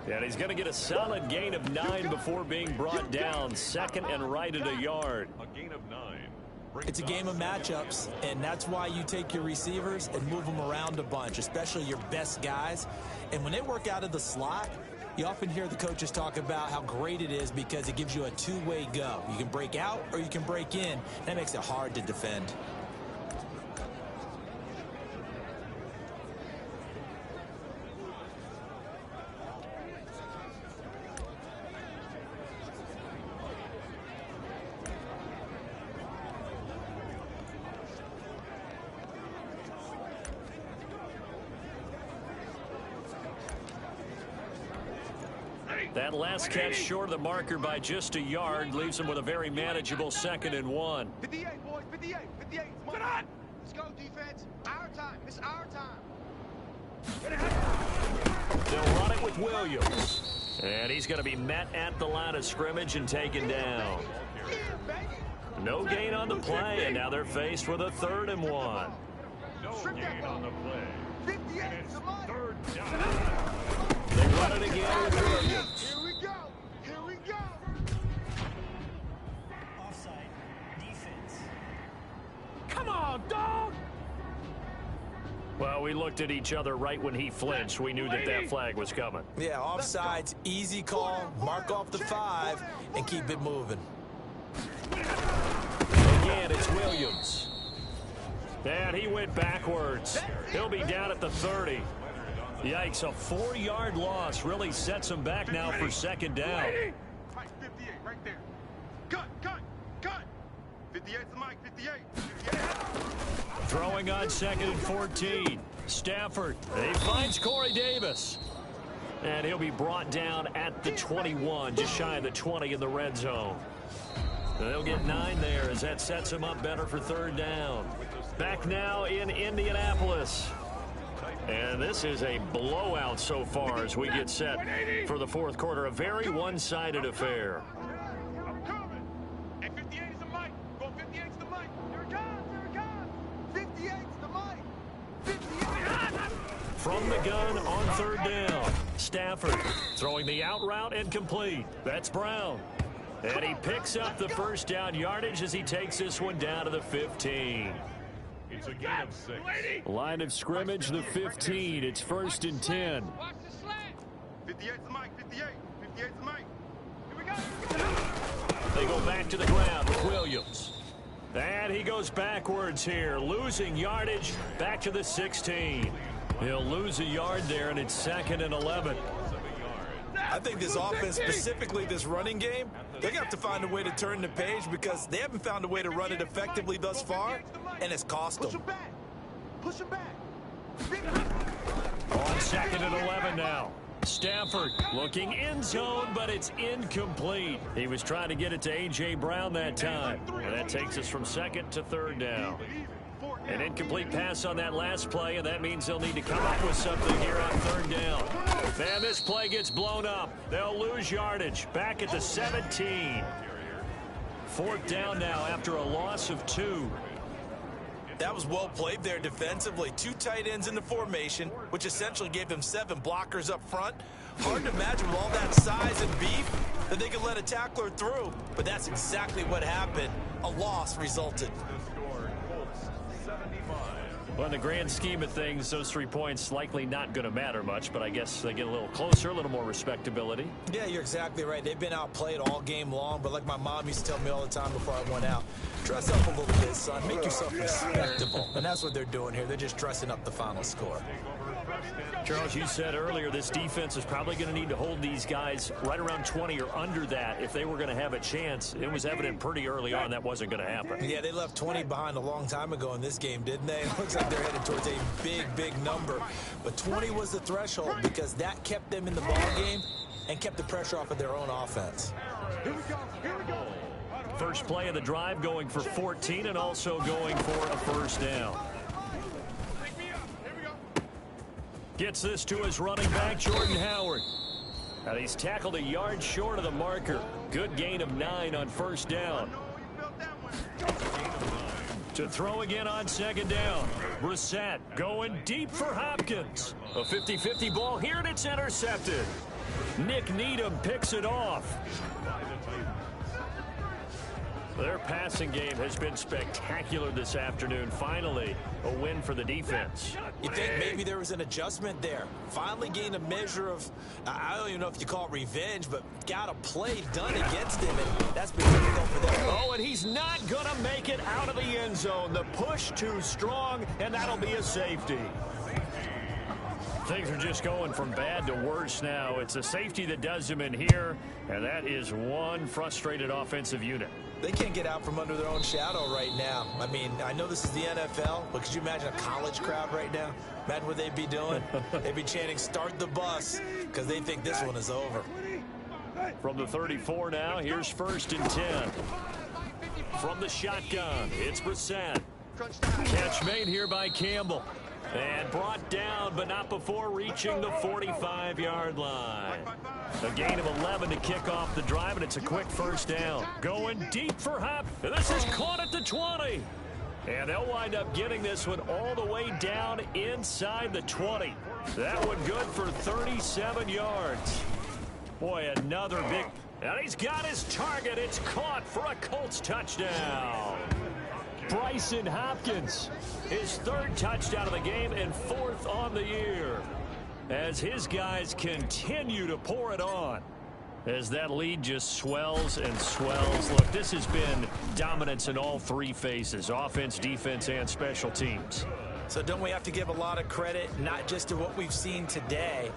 And he's going to get a solid gain of 9 before being brought down. 2nd and right at a yard. A gain of 9. It's a game of matchups, and that's why you take your receivers and move them around a bunch, especially your best guys. And when they work out of the slot, you often hear the coaches talk about how great it is because it gives you a 2-way go. You can break out or you can break in. That makes it hard to defend. That last catch short of the marker by just a yard leaves him with a very manageable 2nd and 1. 58, boys, 58, 58. Come on. Let's go, defense. Our time. It's our time. They'll run it with Williams. And he's going to be met at the line of scrimmage and taken down. No gain on the play, and now they're faced with a 3rd and 1. No gain on the play. 58. And it's Come on. 3rd down. They run it again with Williams. Here we go. Here we go. Offside defense. Come on, dog! Well, we looked at each other right when he flinched. We knew that that flag was coming. Yeah, offsides, easy call, mark off the 5, and keep it moving. Again, it's Williams. And he went backwards. He'll be down at the 30. Yikes, a 4-yard loss really sets him back now for 2nd down. Mike, 58, right there. Cut. 58's the Mike, 58. Throwing on 2nd and 14. Stafford, he finds Corey Davis. And he'll be brought down at the 21, just shy of the 20 in the red zone. They'll get 9 there as that sets him up better for 3rd down. Back now in Indianapolis. And this is a blowout so far as we get set for the fourth quarter. A very one-sided affair. I'm coming. Hey, 58 is the mic. Go 58's the mic. Here it comes. Here it comes. 58's the mic. 58. From the gun on third down. Stafford throwing the out route and complete. That's Brown. And he picks up the first down yardage as he takes this one down to the 15. It's a gain of 6. Line of scrimmage, the 15. It's 1st and 10. Watch the slant. 58's the mic. 58. 58's the mic. Here we go. They go back to the ground with Williams. And he goes backwards here, losing yardage back to the 16. He'll lose a yard there, and it's 2nd and 11. I think this offense, specifically this running game, they're going to have to find a way to turn the page because they haven't found a way to run it effectively thus far, and it's cost Push them. him back. Push him back. On 2nd and 11 now. Stafford looking end zone, but it's incomplete. He was trying to get it to A.J. Brown that time. And that takes us from 2nd to 3rd down. An incomplete pass on that last play, and that means they'll need to come up with something here on 3rd down. And this play gets blown up. They'll lose yardage. Back at the 17. 4th down now after a loss of 2. That was well played there defensively. 2 tight ends in the formation, which essentially gave them 7 blockers up front. Hard to imagine with all that size and beef that they could let a tackler through, but that's exactly what happened. A loss resulted. Well, in the grand scheme of things, those 3 points likely not going to matter much, but I guess they get a little closer, a little more respectability. Yeah, you're exactly right. They've been outplayed all game long, but like my mom used to tell me all the time before I went out, dress up a little bit, son. Make yourself respectable. And that's what they're doing here. They're just dressing up the final score. Charles, you said earlier this defense is probably going to need to hold these guys right around 20 or under that if they were going to have a chance. It was evident pretty early on that wasn't going to happen. Yeah, they left 20 behind a long time ago in this game, didn't they? It looks like they're headed towards a big, big number. But 20 was the threshold because that kept them in the ball game and kept the pressure off of their own offense. Here we go. Here we go. First play of the drive going for 14 and also going for a first down. Pick me up. Here we go. Gets this to his running back, Jordan Howard. And he's tackled a yard short of the marker. Good gain of 9 on first down. To throw again on 2nd down. Brissett going deep for Hopkins. A 50-50 ball here, and it's intercepted. Nick Needham picks it off. Their passing game has been spectacular this afternoon. Finally, a win for the defense. You think maybe there was an adjustment there. Finally gained a measure of, I don't even know if you call it revenge, but got a play done against him, and that's been difficult for them. Oh, and he's not going to make it out of the end zone. The push too strong, and that'll be a safety. Things are just going from bad to worse now. It's a safety that does him in here, and that is one frustrated offensive unit. They can't get out from under their own shadow right now. I mean, I know this is the NFL, but could you imagine a college crowd right now? Imagine what they'd be doing. They'd be chanting, "Start the bus," because they think this one is over. From the 34 now, here's 1st and 10. From the shotgun, it's Brissett. Catch made here by Campbell. And brought down, but not before reaching the 45-yard line. A gain of 11 to kick off the drive, and it's a quick first down. Going deep for Hop. And this is caught at the 20. And they'll wind up getting this one all the way down inside the 20. That one good for 37 yards. Boy, another big... And he's got his target. It's caught for a Colts touchdown. Brycen Hopkins, his 3rd touchdown of the game and 4th on the year. As his guys continue to pour it on. As that lead just swells and swells. Look, this has been dominance in all 3 phases. Offense, defense, and special teams. So don't we have to give a lot of credit, not just to what we've seen today,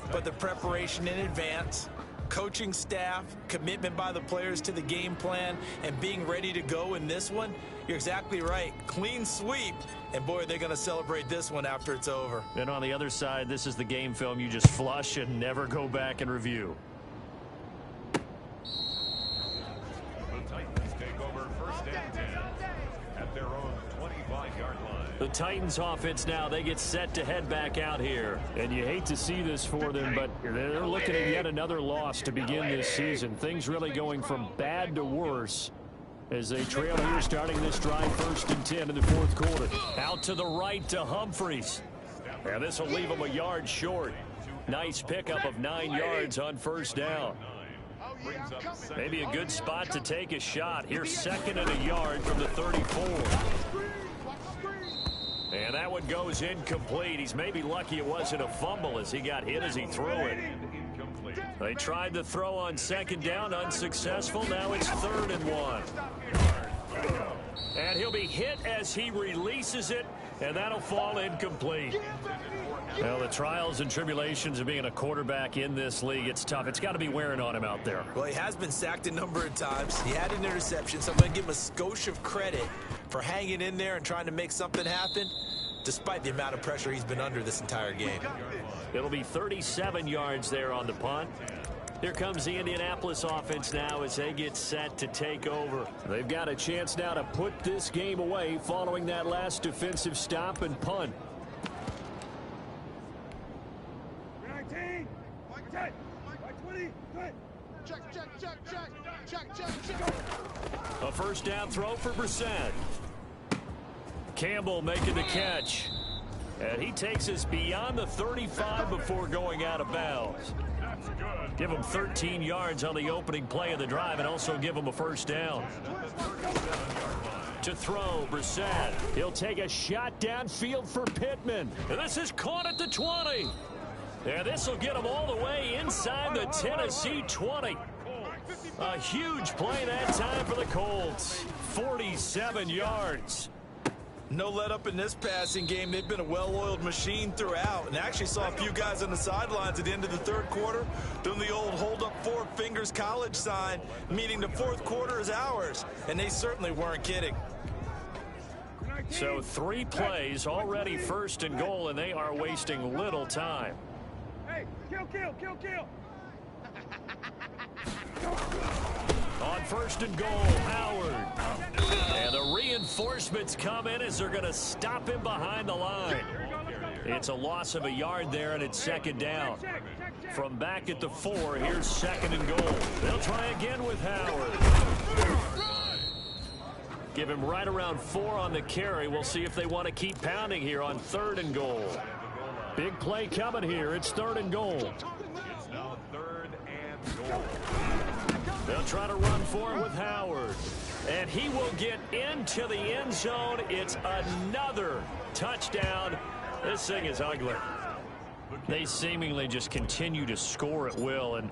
but the preparation in advance, coaching staff, commitment by the players to the game plan, and being ready to go in this one? You're exactly right. Clean sweep. And boy, are they going to celebrate this one after it's over. And on the other side, this is the game film you just flush and never go back and review. The Titans take over 1st and 10 at their own 25-yard line. The Titans offense now, they get set to head back out here. And you hate to see this for them, but they're looking at yet another loss to begin this season. Things really going from bad to worse as they trail here starting this drive 1st and 10 in the 4th quarter. Out to the right to Humphries. And this will leave him a yard short. Nice pickup of 9 yards on 1st down. Maybe a good spot to take a shot. Here's 2nd and a yard from the 34. And that one goes incomplete. He's maybe lucky it wasn't a fumble as he got hit as he threw it. They tried to throw on 2nd down, unsuccessful. Now it's 3rd and 1. And he'll be hit as he releases it, and that'll fall incomplete. Well, the trials and tribulations of being a quarterback in this league, it's tough. It's got to be wearing on him out there. Well, he has been sacked a number of times. He had an interception, so I'm going to give him a skosh of credit for hanging in there and trying to make something happen, despite the amount of pressure he's been under this entire game. It'll be 37 yards there on the punt. Here comes the Indianapolis offense now as they get set to take over. They've got a chance now to put this game away following that last defensive stop and punt. 19, 10, 20, check. A 1st down throw for Brissett. Campbell making the catch. And he takes us beyond the 35 before going out of bounds. Give him 13 yards on the opening play of the drive and also give him a 1st down. To throw, Brissett. He'll take a shot downfield for Pittman. And this is caught at the 20. And this will get him all the way inside the Tennessee 20. A huge play that time for the Colts. 47 yards. No let up in this passing game. They've been a well-oiled machine throughout, and actually saw a few guys on the sidelines at the end of the 3rd quarter doing the old hold up 4 fingers college sign, meaning the 4th quarter is ours, and they certainly weren't kidding. So 3 plays, already 1st and goal, and they are wasting little time. Hey, kill. On 1st and goal, Howard. And the reinforcements come in as they're going to stop him behind the line. It's a loss of a yard there, and it's 2nd down. From back at the 4, here's 2nd and goal. They'll try again with Howard. Give him right around 4 on the carry. We'll see if they want to keep pounding here on 3rd and goal. Big play coming here. It's 3rd and goal. It's now 3rd and goal. They'll try to run for it with Howard. And he will get into the end zone. It's another touchdown. This thing is ugly. They seemingly just continue to score at will. And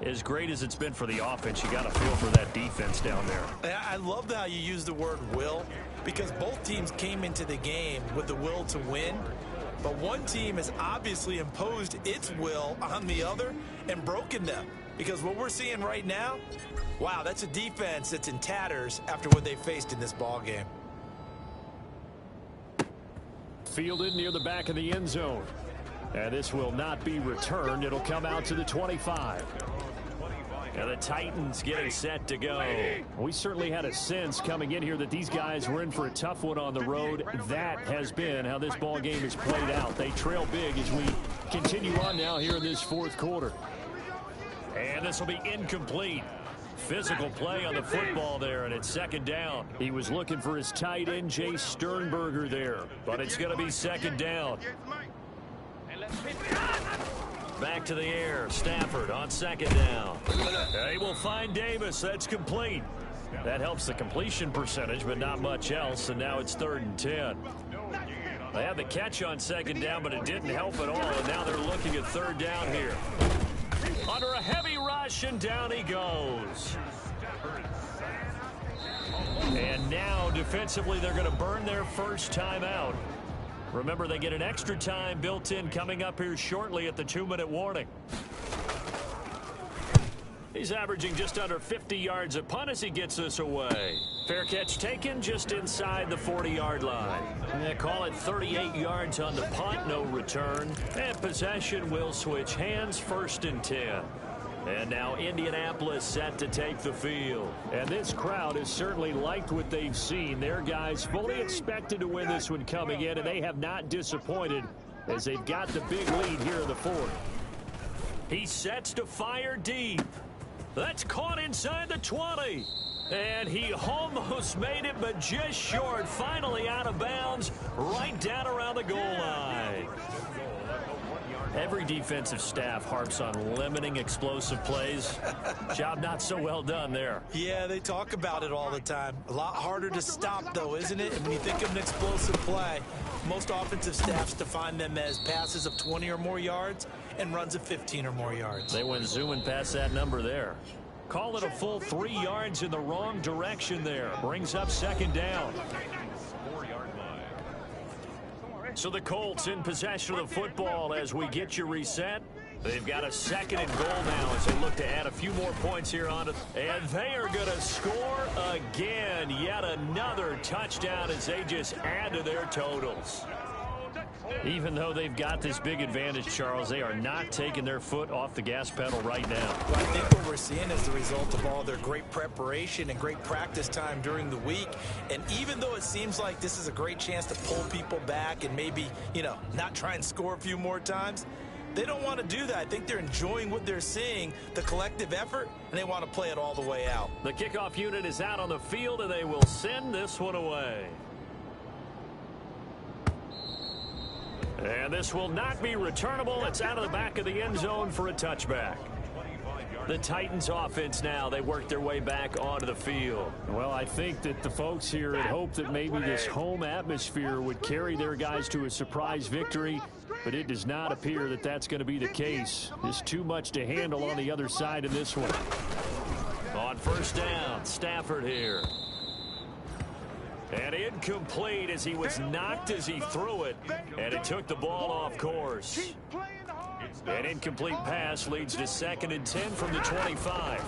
as great as it's been for the offense, you got to feel for that defense down there. I love how you use the word will, because both teams came into the game with the will to win. But one team has obviously imposed its will on the other and broken them. Because what we're seeing right now, wow, that's a defense that's in tatters after what they faced in this ball game. Fielded near the back of the end zone. And this will not be returned. It'll come out to the 25. And the Titans getting set to go. We certainly had a sense coming in here that these guys were in for a tough one on the road. That has been how this ball game has played out. They trail big as we continue on now here in this 4th quarter. And this will be incomplete. Physical play on the football there, and it's 2nd down. He was looking for his tight end, Jay Sternberger, there. But it's going to be 2nd down. Back to the air. Stafford on 2nd down. They will find Davis. That's complete. That helps the completion percentage, but not much else. And now it's 3rd and 10. They had the catch on 2nd down, but it didn't help at all. And now they're looking at 3rd down here. Under a heavy rush, and down he goes. And now, defensively, they're going to burn their first timeout. Remember, they get an extra time built in coming up here shortly at the 2-minute warning. He's averaging just under 50 yards a punt as he gets this away. Fair catch taken just inside the 40-yard line. They call it 38 yards on the punt, no return. And possession will switch hands, 1st and 10. And now Indianapolis set to take the field. And this crowd has certainly liked what they've seen. Their guys fully expected to win this one coming in, and they have not disappointed as they've got the big lead here in the fourth. He sets to fire deep. That's caught inside the 20. And he almost made it, but just short. Finally out of bounds, right down around the goal line. Every defensive staff harps on limiting explosive plays. Job not so well done there. Yeah, they talk about it all the time. A lot harder to stop, though, isn't it? And when you think of an explosive play, most offensive staffs define them as passes of 20 or more yards and runs of 15 or more yards. They went zooming past that number there. Call it a full 3 yards in the wrong direction there. Brings up second down. 4-yard line. So the Colts in possession of the football as we get you reset. They've got a second and goal now as they look to add a few more points here on it. And they are going to score again. Yet another touchdown as they just add to their totals. Even though they've got this big advantage, Charles, they are not taking their foot off the gas pedal right now. Well, I think what we're seeing is the result of all their great preparation and great practice time during the week. And even though it seems like this is a great chance to pull people back and maybe, not try and score a few more times, they don't want to do that. I think they're enjoying what they're seeing, the collective effort, and they want to play it all the way out. The kickoff unit is out on the field, and they will send this one away. And this will not be returnable. It's out of the back of the end zone for a touchback. The Titans offense now, they work their way back onto the field. Well, I think that the folks here had hoped that maybe this home atmosphere would carry their guys to a surprise victory, but it does not appear that that's going to be the case. There's too much to handle on the other side in this one. On first down, Stafford here. And incomplete as he was knocked as he threw it, and it took the ball off course. An incomplete pass leads to 2nd and 10 from the 25.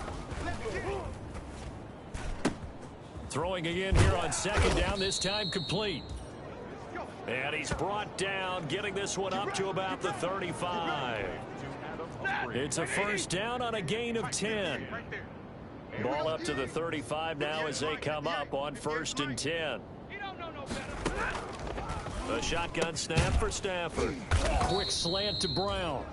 Throwing again here on 2nd down, this time complete. And he's brought down, getting this one up to about the 35. It's a first down on a gain of 10. Ball up to the 35 now as they come up on 1st and 10. A shotgun snap for Stafford. Quick slant to Brown.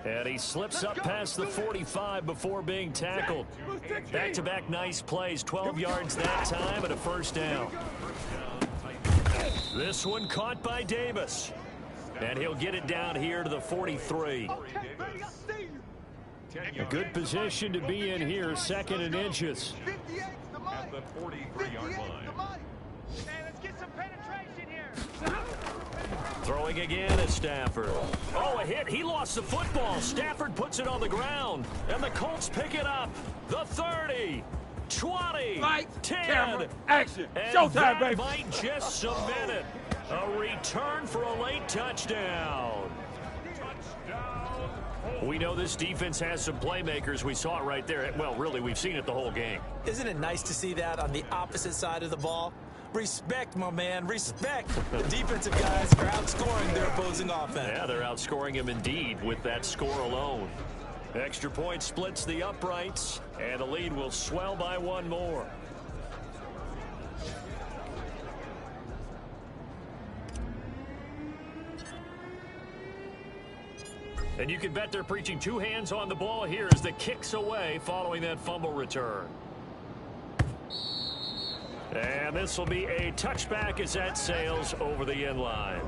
And he slips up past the 45 before being tackled. Back-to-back nice plays, 12 yards that time and a first down. This one caught by Davis. And he'll get it down here to the 43. A good position to be in here, 2nd and inches. At the 43-yard line. Let's get some penetration here. Throwing again at Stafford. Oh, a hit. He lost the football. Stafford puts it on the ground. And the Colts pick it up. The 30, 20, Lights, 10. camera, action. And Showtime, that baby. might just cement it. A return for a late touchdown. We know this defense has some playmakers. We saw it right there. Well, really, we've seen it the whole game. Isn't it nice to see that on the opposite side of the ball? Respect, my man, respect. The defensive guys are outscoring their opposing offense. Yeah, they're outscoring him indeed with that score alone. Extra point splits the uprights, and the lead will swell by one more. And you can bet they're preaching two hands on the ball here as the kick's away following that fumble return. And this will be a touchback as that sails over the end line.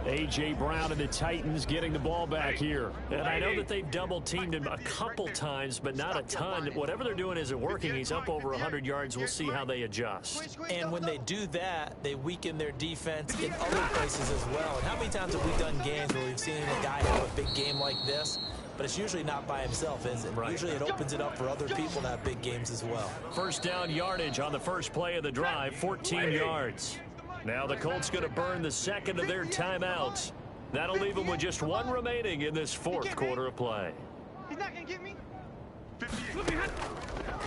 A.J. Brown and the Titans getting the ball back here. And I know that they've double-teamed him a couple times, but not a ton. Whatever they're doing isn't working. He's up over 100 yards. We'll see how they adjust. And when they do that, they weaken their defense in other places as well. And how many times have we done games where we've seen a guy have a big game like this? But it's usually not by himself, is it? Right. Usually it opens it up for other people to have big games as well. First down yardage on the first play of the drive, 14 yards. Now the Colts going to burn the second of their timeouts. That'll leave them with just one remaining in this fourth quarter of play. He's not going to get me.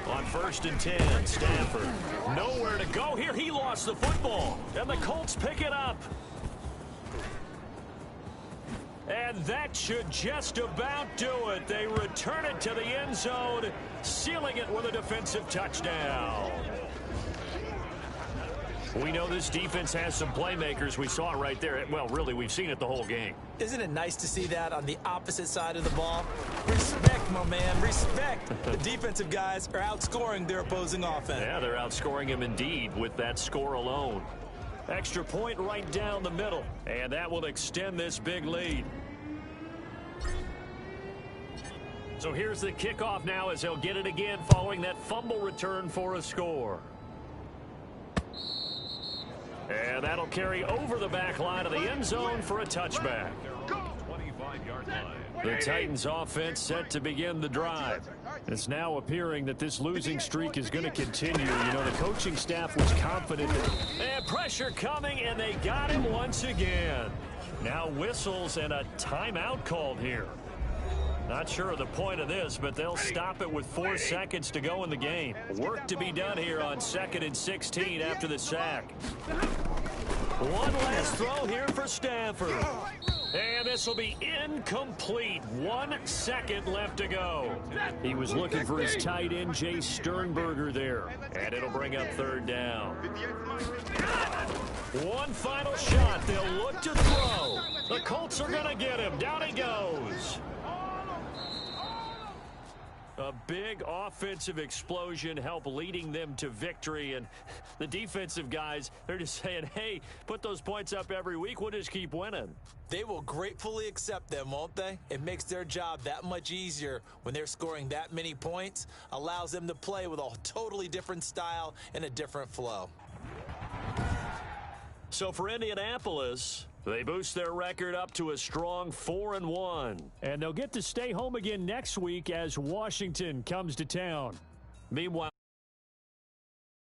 On 1st and 10, Stafford. Nowhere to go here. He lost the football. And the Colts pick it up. And that should just about do it. They return it to the end zone, sealing it with a defensive touchdown. We know this defense has some playmakers. We saw it right there. Well, really, we've seen it the whole game. Isn't it nice to see that on the opposite side of the ball? Respect, my man, respect. The defensive guys are outscoring their opposing offense. Yeah, they're outscoring him indeed with that score alone. Extra point right down the middle, and that will extend this big lead. So here's the kickoff now as they'll get it again following that fumble return for a score. And that'll carry over the back line of the end zone for a touchback. 25-yard line. The Titans offense set to begin the drive. It's now appearing that this losing streak is going to continue. You know, the coaching staff was confident and pressure coming, and they got him once again. Now whistles and a timeout called here. Not sure of the point of this, but they'll stop it with 4 seconds to go in the game. Work to be done here on 2nd and 16 after the sack. One last throw here for Stafford. And this will be incomplete. 1 second left to go. He was looking for his tight end, Jay Sternberger there. And it'll bring up 3rd down. One final shot. They'll look to throw. The Colts are going to get him. Down he goes. A big offensive explosion helped leading them to victory, and the defensive guys, they're just saying, hey, put those points up every week, we'll just keep winning. They will gratefully accept them, won't they? It makes their job that much easier when they're scoring that many points, allows them to play with a totally different style and a different flow. So for Indianapolis, they boost their record up to a strong 4-1. And they'll get to stay home again next week as Washington comes to town. Meanwhile,